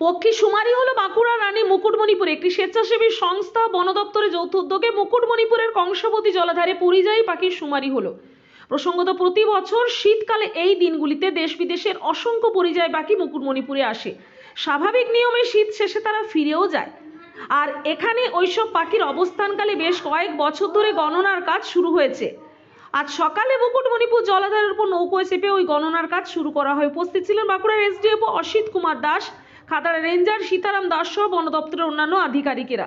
পক্ষী শুমারি হলো বাঁকুড়া রানী মুকুটমণিপুরে একটি স্বেচ্ছাসেবী সংস্থা বন দপ্তরের যৌথ উদ্যোগে মুকুটমণিপুরের কংসাবতী জলাধারে পরিযায়ী পাখির শুমারি হলো। প্রসঙ্গত প্রতি বছর শীতকালে এই দিনগুলিতে দেশ বিদেশের অসংখ্য পরিযায়ী পাখি মুকুটমণিপুরে আসে। স্বাভাবিক নিয়মে শীত শেষে তারা ফিরেও যায়। আর এখানে ওইসব পাখির অবস্থানকালে বেশ কয়েক বছর ধরে গণনার কাজ শুরু হয়েছে। আজ সকালে মুকুটমণিপুর জলাধারের উপর নৌকোয় চেপে ওই গণনার কাজ শুরু করা হয়। উপস্থিত ছিলেন বাঁকুড়ার এসডিএফও অসিত কুমার দাস, খাতাড়া রেঞ্জার সীতারাম দাস সহ বন দপ্তরের অন্যান্য আধিকারিকেরা।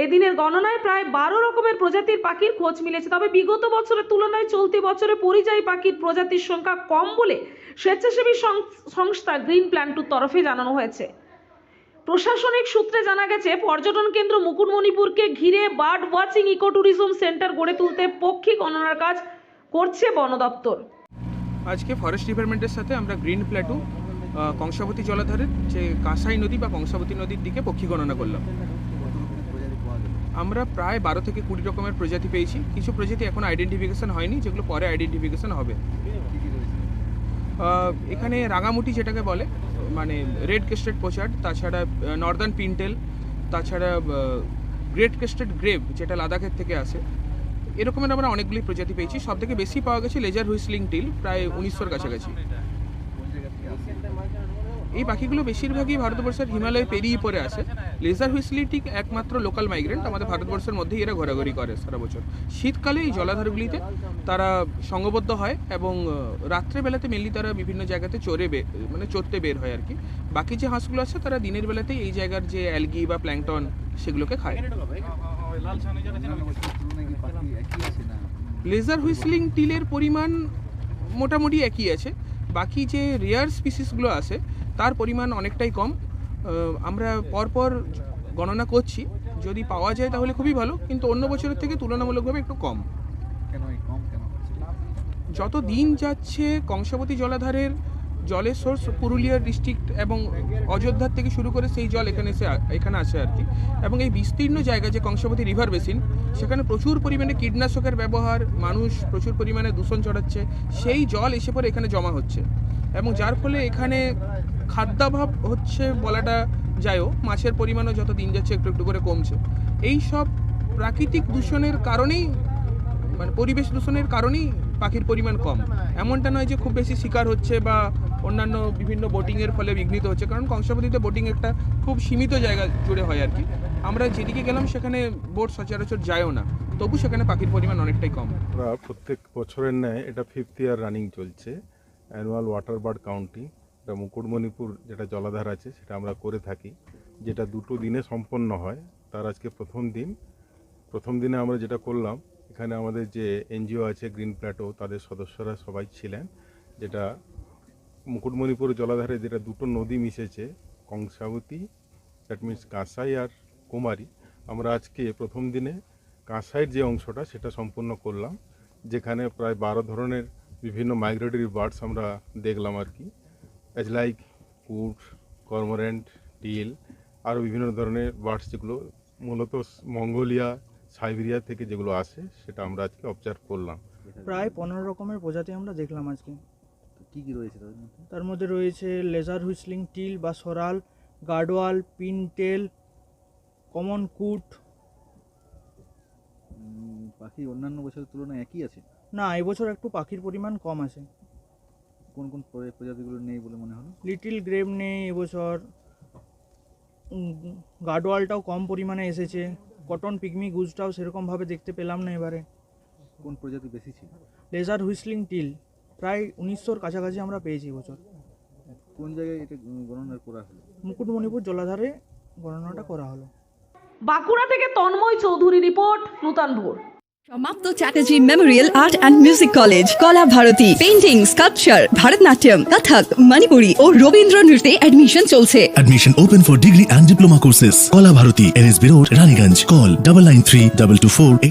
এদিনের গণনায় প্রায় 12 রকমের প্রজাতির পাখির খোঁজ মিলেছে। তবে বিগত বছরের তুলনায় চলতি বছরে পরিযায়ী পাখির প্রজাতির সংখ্যা কম বলে স্বেচ্ছাসেবী সংস্থা গ্রিন প্ল্যান টুর তরফে জানানো হয়েছে। প্রশাসনিক সূত্রে জানা গেছে, পর্যটন কেন্দ্র মুকুটমণিপুরকে ঘিরে bird watching eco tourism centre গড়ে তুলতে পক্ষী গণনার কাজ করছে বন দপ্তর। আজকে ফরেস্ট ডিপার্টমেন্টের সাথে আমরা গ্রিন প্ল্যাটু কংসাবতী জলাধারের যে কাঁসাই নদী বা কংসাবতী নদীর দিকে পক্ষী গণনা করলাম। আমরা প্রায় 12 থেকে 20 রকমের প্রজাতি পেয়েছি। কিছু প্রজাতি এখন আইডেন্টিফিকেশন হয়নি, যেগুলো পরে আইডেন্টিফিকেশন হবে। এখানে রাঙামুটি যেটাকে বলে, মানে রেড ক্রেস্টেড পোচার্ড, তাছাড়া নর্দার্ন পিনটেল, তাছাড়া গ্রেট ক্রেস্টেড গ্রেভ যেটা লাদাখের থেকে আসে, এরকমের আমরা অনেকগুলি প্রজাতি পেয়েছি। সব থেকে বেশি পাওয়া গেছে লেজার হুইসলিং টিল, প্রায় 1900-র কাছাকাছি। এই পাখিগুলো বেশিরভাগই ভারতবর্ষের হিমালয় পেরিয়ে পরে আসে। লেজার হুইসলিং টিল একমাত্র লোকাল মাইগ্রেন্ট, আমাদের ভারতবর্ষের মধ্যেই এরা ঘোরাঘুরি করে সারা বছর। শীতকালে এই জলাধারগুলিতে তারা সংঘবদ্ধ হয় এবং রাত্রেবেলাতে মেনলি তারা বিভিন্ন জায়গাতে চড়তে বের হয় আর কি। বাকি যে হাঁসগুলো আছে তারা দিনের বেলাতেই এই জায়গার যে অ্যালগি বা প্ল্যাঙ্কটন সেগুলোকে খায়। লেজার হুইসলিং টিলের পরিমাণ মোটামুটি একই আছে। বাকি যে রেয়ার স্পিসিসগুলো আছে তার পরিমাণ অনেকটাই কম। আমরা পরপর গণনা করছি, যদি পাওয়া যায় তাহলে খুবই ভালো, কিন্তু অন্য বছরের থেকে তুলনামূলকভাবে একটু কম। যত দিন যাচ্ছে কংসাবতী জলাধারের জলের সোর্স পুরুলিয়া ডিস্ট্রিক্ট এবং অযোধ্যার থেকে শুরু করে সেই জল এখানে আসে আর কি। এবং এই বিস্তীর্ণ জায়গা যে কংসাবতী রিভার বেসিন, সেখানে প্রচুর পরিমাণে কীটনাশকের ব্যবহার, মানুষ প্রচুর পরিমাণে দূষণ ছড়াচ্ছে, সেই জল এসে পরে এখানে জমা হচ্ছে এবং যার ফলে এখানে খাদ্যাভাব হচ্ছে বলাটা যায়ও, মাছের পরিমাণও যত দিন যাচ্ছে একটু একটু করে কমছে। এই সব প্রাকৃতিক দূষণের কারণেই, মানে পরিবেশ দূষণের কারণেই পাখির পরিমাণ কম। এমনটা নয় যে খুব বেশি শিকার হচ্ছে বা অন্যান্য বিভিন্ন বোটিংয়ের ফলে বিঘ্নিত হচ্ছে, কারণ কংসাবতীতে বোটিং একটা খুব সীমিত জায়গা জুড়ে হয় আর কি। আমরা যেদিকে গেলাম সেখানে বোট সচরাচর যায়ও না, তবু সেখানে পাখির পরিমাণ অনেকটাই কম। আমরা প্রত্যেক বছরের ন্যায় এটা 5th ইয়ার রানিং চলছে, অ্যানুয়াল ওয়াটার বার্ড কাউন্টিং। এটা মুকুটমণিপুর যেটা জলাধার আছে সেটা আমরা করে থাকি, যেটা 2 দিনে সম্পন্ন হয়। তার আজকে প্রথম দিনে আমরা যেটা করলাম, এখানে আমাদের যে এনজিও আছে গ্রিন প্ল্যাটো, তাদের সদস্যরা সবাই ছিলেন। যেটা মুকুটমণিপুর জলাধারে যেটা 2 নদী মিশেছে, কংসাবতী, দ্যাট মিনস কাঁসাই আর কুমারী। আমরা আজকে প্রথম দিনে কাঁসাইয়ের যে অংশটা সেটা সম্পূর্ণ করলাম, যেখানে প্রায় 12 ধরনের বিভিন্ন মাইগ্রেটরি বার্ডস আমরা দেখলাম আর কি, অ্যাজ লাইক উট, কর্মোরেন্ট, টিল, আরও বিভিন্ন ধরনের বার্ডস যেগুলো মূলত মঙ্গোলিয়া, সাইবেরিয়া থেকে যেগুলো আসে, সেটা আমরা আজকে অবজার্ভ করলাম। প্রায় 15 রকমের প্রজাতি আমরা দেখলাম আজকে। কী কী রয়েছে তার মধ্যে? রয়েছে লেজার হুইসলিং টিল বা সরাল, গার্ডওয়াল, পিনটেল, কমন কুট। পাখি অন্যান্য বছরের তুলনায় একই আছে? না, এবছর একটু পাখির পরিমাণ কম আছে। কোন কোন প্রজাতিগুলো নেই বলে মনে হলো? লিটিল গ্রেভ নেই এবছর, গার্ডওয়ালটাও কম পরিমাণে এসেছে, কটন পিগমি গুজটাও সেরকমভাবে দেখতে পেলাম না এবারে। কোন প্রজাতি বেশি ছিল? লেজার হুইসলিং টিল প্রায় 1900-র কাছাকাছি আমরা পেয়েছি এবছর। কোন জায়গায় এটা গণনা করা হলো? মুকুটমণিপুর জলাধারে গণনাটা করা হলো। বাঁকুড়া থেকে তন্ময় চৌধুরী রিপোর্ট, নূতন ভোর। সমাপ্ত Chatterjee Memorial art and music college, কলা ভারতী, পেইন্টিং, স্কাল্পচার, ভারতনাট্যম, কথক, মণিপুরি ও রবীন্দ্র নৃত্যে অ্যাডমিশন চলছে। Admission open for degree and diploma courses. Kola Bharati, NSB Road, Raniganj. Call 993224